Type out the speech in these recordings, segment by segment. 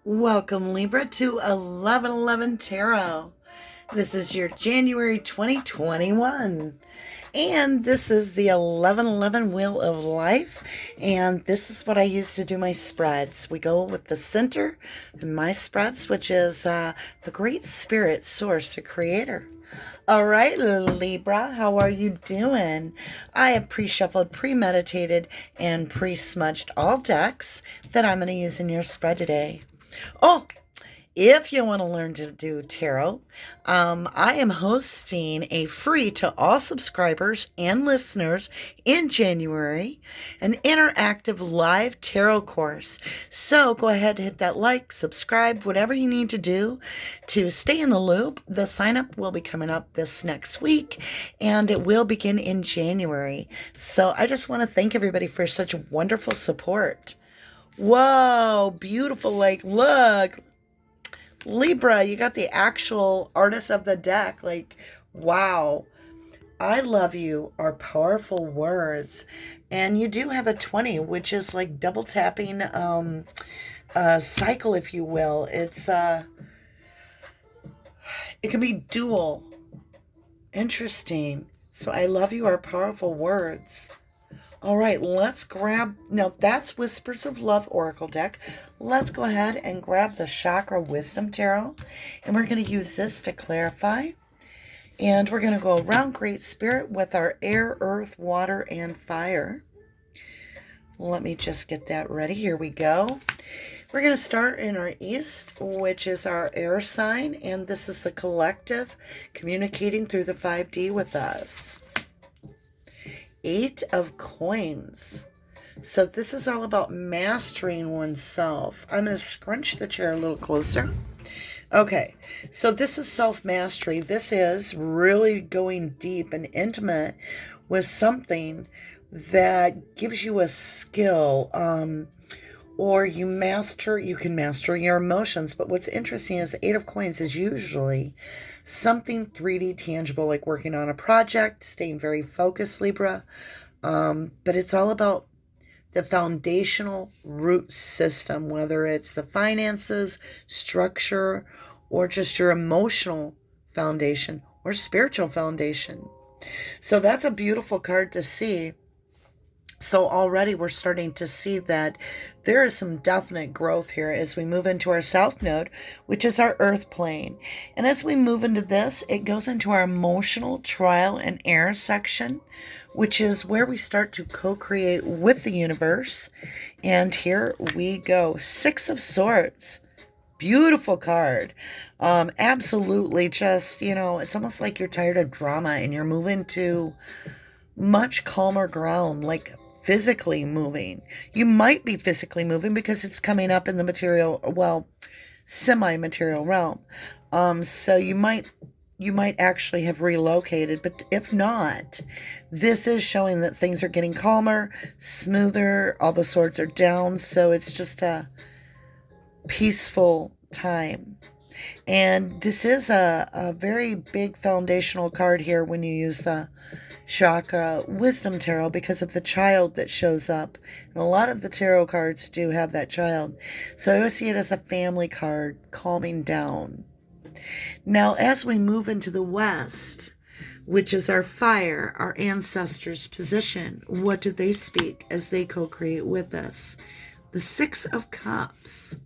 Welcome, Libra, to 1111 Tarot. This is your January 2021. And this is the 1111 Wheel of Life. And this is what I use to do my spreads. We go with the center in my spreads, which is the Great Spirit, Source, the Creator. All right, Libra, how are you doing? I have pre-shuffled, premeditated, and pre-smudged all decks that I'm going to use in your spread today. Oh, if you want to learn to do tarot, I am hosting a free to all subscribers and listeners in January, an interactive live tarot course. So go ahead and hit that like, subscribe, whatever you need to do to stay in the loop. The sign up will be coming up this next week and it will begin in January. So I just want to thank everybody for such wonderful support. Whoa, beautiful. Like, look, Libra, you got the actual artist of the deck. Like, wow. I love you are powerful words. And you do have a 20, which is like double tapping cycle, if you will. It's it can be dual. Interesting. So I love you are powerful words. All right, let's grab, now that's Whispers of Love Oracle deck. Let's go ahead and grab the Chakra Wisdom Tarot. And we're going to use this to clarify. And we're going to go around Great Spirit with our air, earth, water, and fire. Let me just get that ready. Here we go. We're going to start in our east, which is our air sign. And this is the collective communicating through the 5D with us. 8 of Coins. So this is all about mastering oneself. I'm going to scrunch the chair a little closer. Okay, so this is self-mastery. This is really going deep and intimate with something that gives you a skill, or you can master your emotions. But what's interesting is the 8 of Coins is usually something 3D tangible, like working on a project, staying very focused, Libra. But it's all about the foundational root system, whether it's the finances, structure, or just your emotional foundation or spiritual foundation. So that's a beautiful card to see. So already we're starting to see that there is some definite growth here as we move into our south node, which is our earth plane. And as we move into this, it goes into our emotional trial and error section, which is where we start to co-create with the universe. And here we go. 6 of Swords. Beautiful card. Absolutely just, it's almost like you're tired of drama and you're moving to much calmer ground, like physically moving. You might be physically moving because it's coming up in the material, semi-material realm. So you might actually have relocated, but if not, this is showing that things are getting calmer, smoother, all the swords are down, so it's just a peaceful time. And this is a very big foundational card here when you use the Chakra Wisdom Tarot because of the child that shows up. And a lot of the tarot cards do have that child. So I always see it as a family card, calming down. Now, as we move into the west, which is our fire, our ancestors' position, what do they speak as they co-create with us? The 6 of Cups.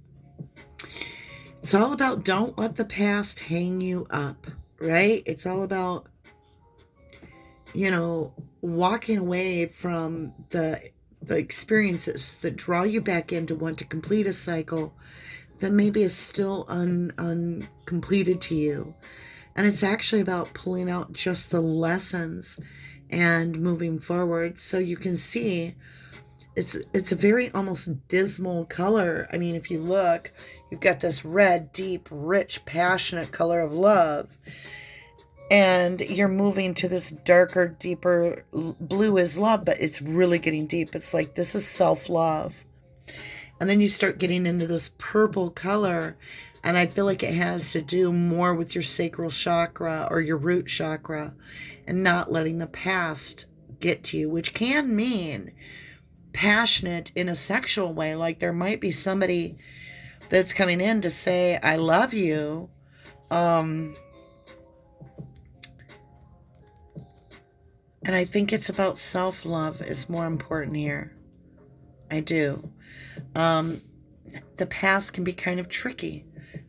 It's all about don't let the past hang you up, right? It's all about, walking away from the experiences that draw you back in to want to complete a cycle that maybe is still uncompleted to you. And it's actually about pulling out just the lessons and moving forward. So you can see it's a very almost dismal color. I mean, if you look, you've got this red, deep, rich, passionate color of love. And you're moving to this darker, deeper blue is love, but it's really getting deep. It's like this is self-love. And then you start getting into this purple color. And I feel like it has to do more with your sacral chakra or your root chakra and not letting the past get to you, which can mean passionate in a sexual way. Like there might be somebody that's coming in to say, I love you. And I think it's about self-love is more important here. I do. The past can be kind of tricky.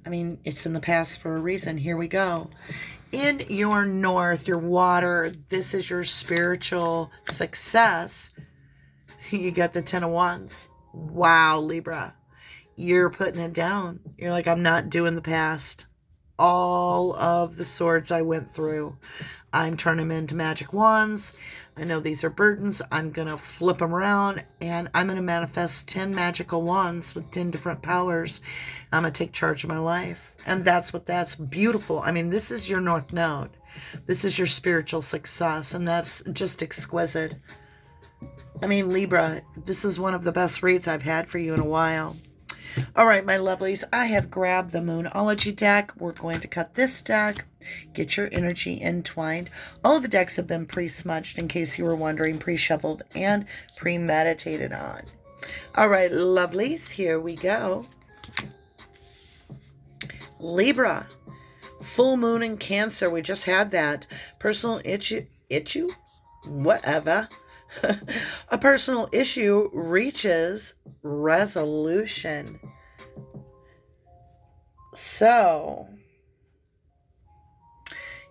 I mean, it's in the past for a reason. Here we go. In your north, your water, this is your spiritual success. You got the 10 of Wands. Wow, Libra. You're putting it down. You're like, I'm not doing the past. All of the swords I went through, I'm turning them into magic wands. I know these are burdens. I'm going to flip them around and I'm going to manifest 10 magical wands with 10 different powers. I'm going to take charge of my life. And that's beautiful. I mean, this is your North Node. This is your spiritual success. And that's just exquisite. I mean, Libra, this is one of the best reads I've had for you in a while. All right, my lovelies, I have grabbed the Moonology deck. We're going to cut this deck, get your energy entwined. All of the decks have been pre-smudged, in case you were wondering, pre-shuffled and premeditated on. All right, lovelies, here we go. Libra, full moon in Cancer. We just had that. Personal issue? Whatever. A personal issue reaches resolution. So,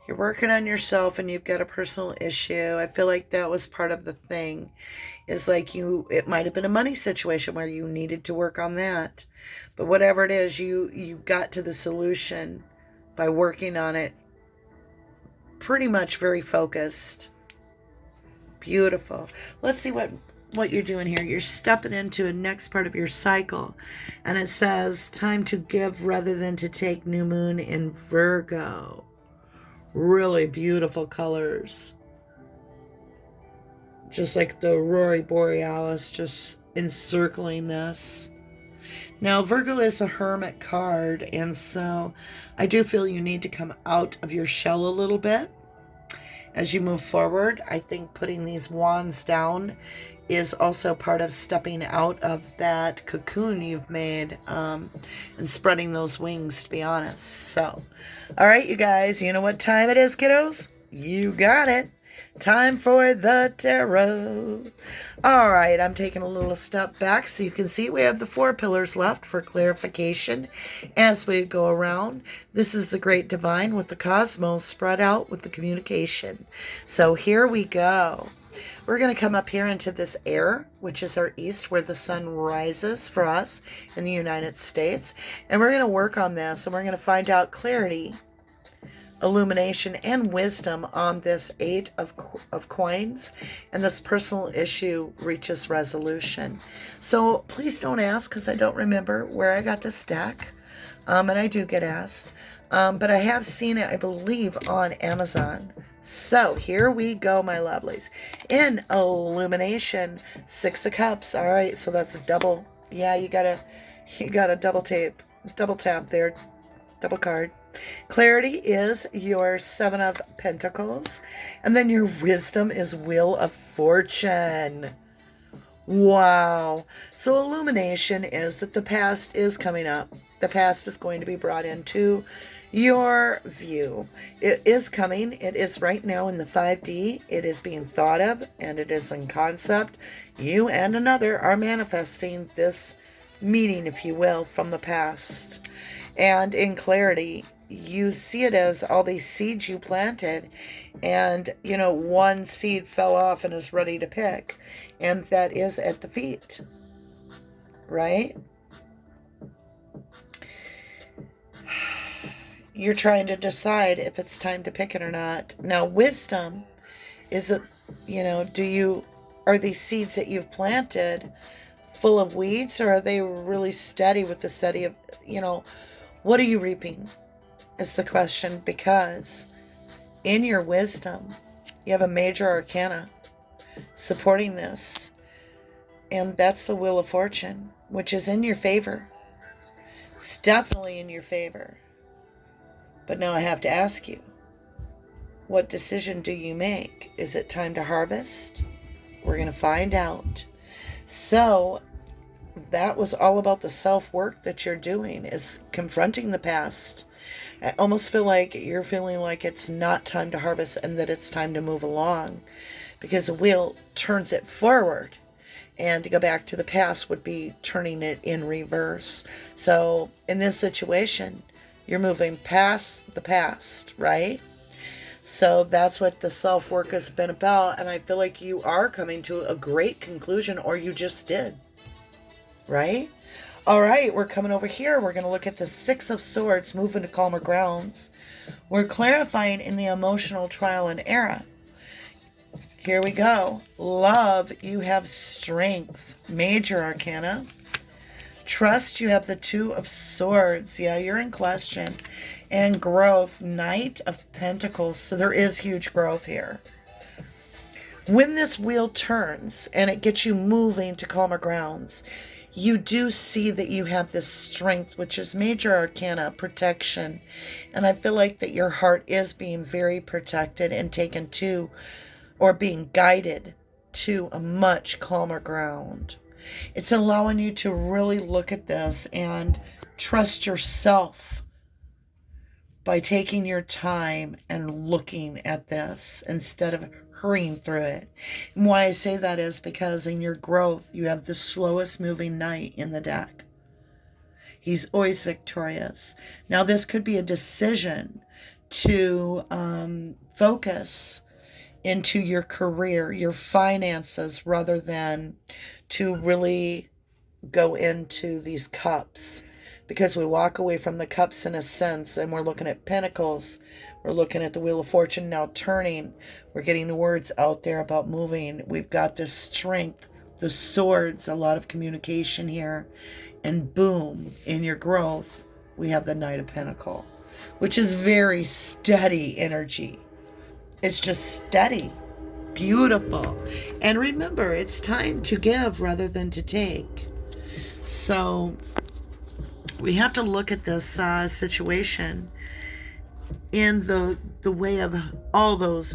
you're working on yourself and you've got a personal issue. I feel like that was part of the thing. It's like it might have been a money situation where you needed to work on that. But whatever it is, you got to the solution by working on it. Pretty much very focused. Beautiful. Let's see what you're doing here. You're stepping into a next part of your cycle. And it says, time to give rather than to take. New moon in Virgo. Really beautiful colors. Just like the Aurora Borealis just encircling this. Now, Virgo is a hermit card. And so I do feel you need to come out of your shell a little bit. As you move forward, I think putting these wands down is also part of stepping out of that cocoon you've made and spreading those wings, to be honest. So, all right, you guys, you know what time it is, kiddos? You got it. Time for the tarot. All right, I'm taking a little step back so you can see we have the 4 pillars left for clarification as we go around. This is the Great Divine with the cosmos spread out with the communication. So here we go. We're going to come up here into this air, which is our east, where the sun rises for us in the United States. And we're going to work on this, and we're going to find out clarity, illumination, and wisdom on this 8 of coins, and this personal issue reaches resolution. So please don't ask, because I don't remember where I got this deck, and I do get asked, but I have seen it, I believe, on Amazon. So here we go, my lovelies. In illumination, 6 of Cups. All right, so that's a double. Yeah, you got a double tap there, double card. Clarity is your 7 of Pentacles. And then your wisdom is Wheel of Fortune. Wow. So illumination is that the past is coming up. The past is going to be brought into your view. It is coming. It is right now in the 5D. It is being thought of and it is in concept. You and another are manifesting this meeting, if you will, from the past. And in clarity, you see it as all these seeds you planted, and one seed fell off and is ready to pick, and that is at the feet, right? You're trying to decide if it's time to pick it or not. Now, wisdom is it, are these seeds that you've planted full of weeds, or are they really steady with the steady of, what are you reaping? Is the question, because in your wisdom, you have a major arcana supporting this, and that's the Wheel of Fortune, which is in your favor. It's definitely in your favor. But now I have to ask you, what decision do you make? Is it time to harvest? We're going to find out. So, that was all about the self-work that you're doing, is confronting the past. I almost feel like you're feeling like it's not time to harvest and that it's time to move along, because the wheel turns it forward. And to go back to the past would be turning it in reverse. So in this situation, you're moving past the past, right? So that's what the self-work has been about. And I feel like you are coming to a great conclusion, or you just did, right? All right, we're coming over here. We're going to look at the Six of Swords, moving to calmer grounds. We're clarifying in the emotional trial and error. Here we go. Love, you have strength. Major arcana. Trust, you have the Two of Swords. Yeah, you're in question. And growth, Knight of Pentacles. So there is huge growth here. When this wheel turns and it gets you moving to calmer grounds, you do see that you have this strength, which is major arcana, protection. And I feel like that your heart is being very protected and taken to, or being guided to, a much calmer ground. It's allowing you to really look at this and trust yourself by taking your time and looking at this instead of hurrying through it. And why I say that is because in your growth, you have the slowest moving knight in the deck. He's always victorious. Now, this could be a decision to focus into your career, your finances, rather than to really go into these cups, because we walk away from the cups in a sense, and we're looking at pentacles. We're looking at the Wheel of Fortune now turning. We're getting the words out there about moving. We've got this strength, the swords, a lot of communication here, and boom, in your growth, we have the Knight of Pentacles, which is very steady energy. It's just steady, beautiful. And remember, it's time to give rather than to take. So we have to look at this situation in the way of all those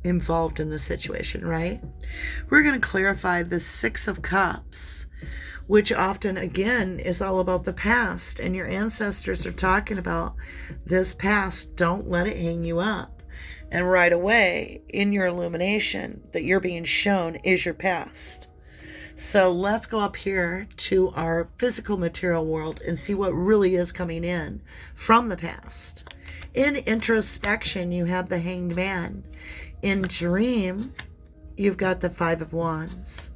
involved in the situation, right? We're going to clarify the Six of Cups, which often, again, is all about the past. And your ancestors are talking about this past. Don't let it hang you up. And right away, in your illumination that you're being shown is your past. So let's go up here to our physical material world and see what really is coming in from the past. In introspection, you have the Hanged Man. In dream, you've got the Five of Wands.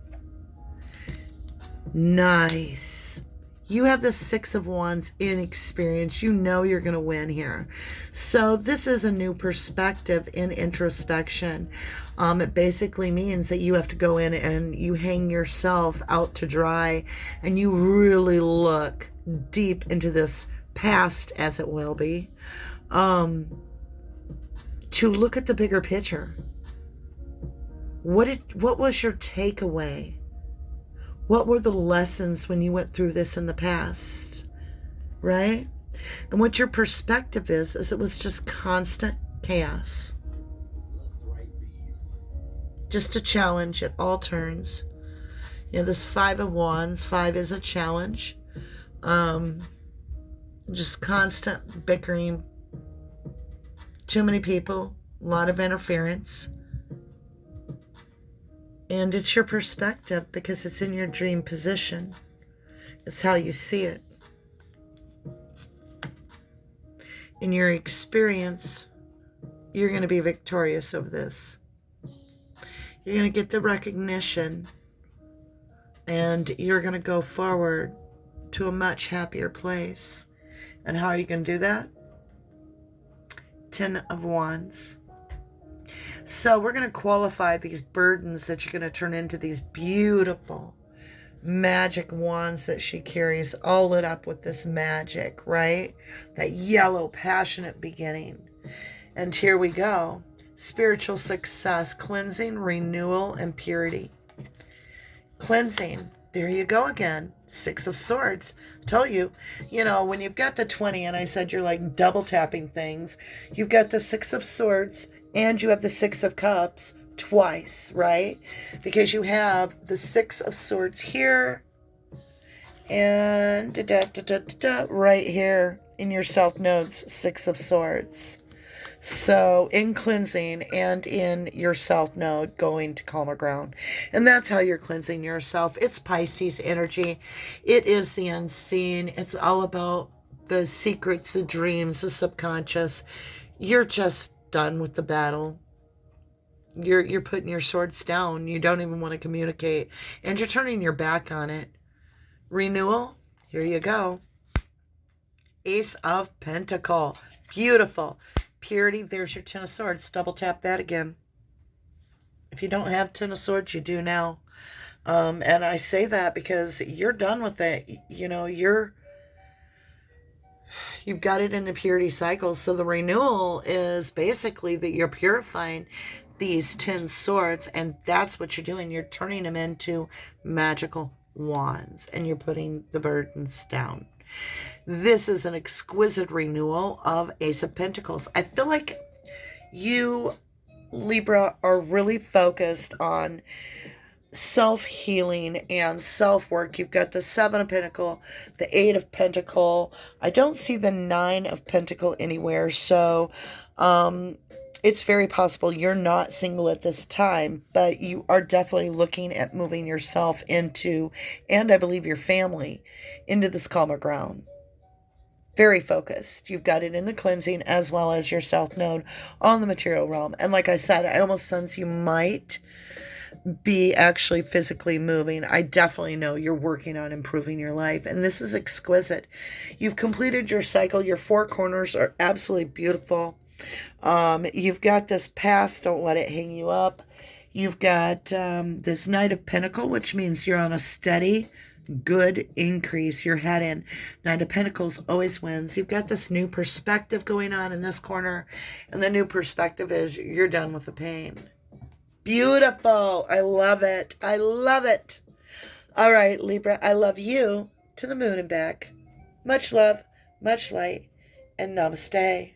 Nice. You have the Six of Wands in experience. You know you're going to win here. So this is a new perspective in introspection. It basically means that you have to go in and you hang yourself out to dry and you really look deep into this past, as it will be, to look at the bigger picture. What was your takeaway? What were the lessons when you went through this in the past, right? And what your perspective is it was just constant chaos. Just a challenge at all turns. You know, this Five of Wands, 5 is a challenge. Just constant bickering. Too many people, a lot of interference. And it's your perspective because it's in your dream position. It's how you see it. In your experience, you're going to be victorious over this. You're going to get the recognition and you're going to go forward to a much happier place. And how are you going to do that? 10 of Wands. So we're going to qualify these burdens that you're going to turn into these beautiful magic wands that she carries, all lit up with this magic, right? That yellow, passionate beginning. And here we go. Spiritual success, cleansing, renewal, and purity. Cleansing. There you go again. Six of Swords. Told you, when you've got the 20, and I said you're like double tapping things, you've got the Six of Swords, and you have the Six of Cups twice, right? Because you have the Six of Swords here, And right here in your South Nodes, Six of Swords. So in cleansing and in your South Node, going to calmer ground. And that's how you're cleansing yourself. It's Pisces energy. It is the unseen. It's all about the secrets, the dreams, the subconscious. You're just done with the battle. You're putting your swords down. You don't even want to communicate. And you're turning your back on it. Renewal. Here you go. Ace of Pentacle. Beautiful. Purity. There's your Ten of Swords. Double tap that again. If you don't have Ten of Swords, you do now. And I say that because you're done with it. You know, you've got it in the purity cycle. So the renewal is basically that you're purifying these 10 swords, and that's what you're doing. You're turning them into magical wands, and you're putting the burdens down. This is an exquisite renewal of Ace of Pentacles. I feel like you, Libra, are really focused on self-healing and self-work. You've got the Seven of Pentacle, the Eight of Pentacle. I don't see the Nine of Pentacle anywhere, so it's very possible you're not single at this time, but you are definitely looking at moving yourself into, and I believe your family, into this calmer ground. Very focused. You've got it in the cleansing as well as your South Node on the material realm. And like I said, I almost sense you might be actually physically moving. I definitely know you're working on improving your life, and this is exquisite. You've completed your cycle. Your four corners are absolutely beautiful. You've got this past, don't let it hang you up. You've got this Knight of Pentacle, which means you're on a steady, good increase. You're heading. Knight of Pentacles always wins. You've got this new perspective going on in this corner, and the new perspective is you're done with the pain. Beautiful. I love it. I love it. All right, Libra, I love you to the moon and back. Much love, much light, and namaste.